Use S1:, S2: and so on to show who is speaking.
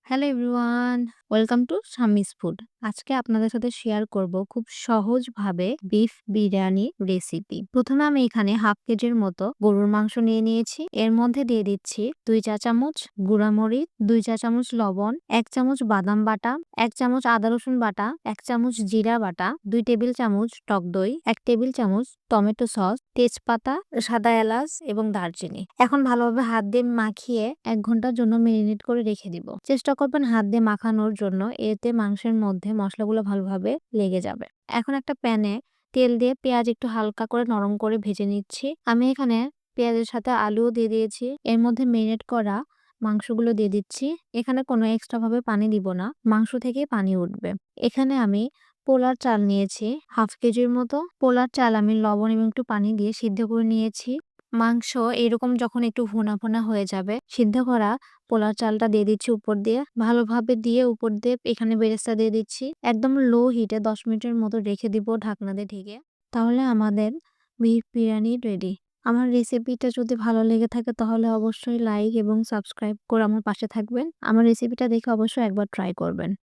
S1: Hello everyone, welcome to Shammi's food. আজকে আপনাদের সাথে শেয়ার করব খুব সহজভাবে বিফ বিরিয়ানি রেসিপি। প্রথমে আমি এখানে হাফ কেজির মতো গরুর মাংস নিয়ে নিয়েছি। এর মধ্যে দিয়ে দিচ্ছি 2 চা চামচ গুঁড়ামরিচ, 2 চা চামচ লবণ, 1 চামচ বাদাম বাটা, 1 চামচ আদা রসুন বাটা, 1 চামচ জিরা বাটা, 2 টেবিল চামচ টক দই, 1 টেবিল চামচ টমেটো সস, তেজপাতা, সাদা এলাচ এবং দারচিনি। এখন ভালোভাবে হাত দিয়ে মাখিয়ে 1 ঘন্টার জন্য মেরিনেট করে রেখে দিব। চেষ্টা করবেন হাত দিয়ে মাখানোর জন্য, এতে মাংসের মধ্যে মশলাগুলো ভালোভাবে লেগে যাবে। এখন একটা প্যানে তেল দিয়ে পেঁয়াজ একটু হালকা করে নরম করে ভেজে নিচ্ছি। আমি এখানে পেঁয়াজের সাথে আলুও দিয়ে দিয়েছি। এর মধ্যে মেরিনেট করা মাংসগুলো দিয়ে দিচ্ছি। এখানে কোনো এক্সট্রা ভাবে পানি দিব না, মাংস থেকেই পানি উঠবে। এখানে আমি পোলার চাল নিয়েছি হাফ কেজির মতো। পোলার চাল আমি লবণ এবং একটু পানি দিয়ে সিদ্ধ করে নিয়েছি। মাংস এরকম যখন একটু ভুনা ভুনা হয়ে যাবে, সিদ্ধ করা পোলার চালটা দিয়ে দিচ্ছি উপর দিয়ে। ভালোভাবে দিয়ে উপর দিয়ে এখানে বেরেস্তা দিয়ে দিচ্ছি। একদম লো হিটে 10 মিনিটের মতো রেখে দিব ঢাকনা দিয়ে ঢেকে। তাহলে আমাদের বিফ বিরিয়ানি রেডি। আমার রেসিপিটা যদি ভালো লেগে থাকে তাহলে অবশ্যই লাইক এবং সাবস্ক্রাইব করে আমার পাশে থাকবেন। আমার রেসিপিটা দেখে অবশ্যই একবার ট্রাই করবেন।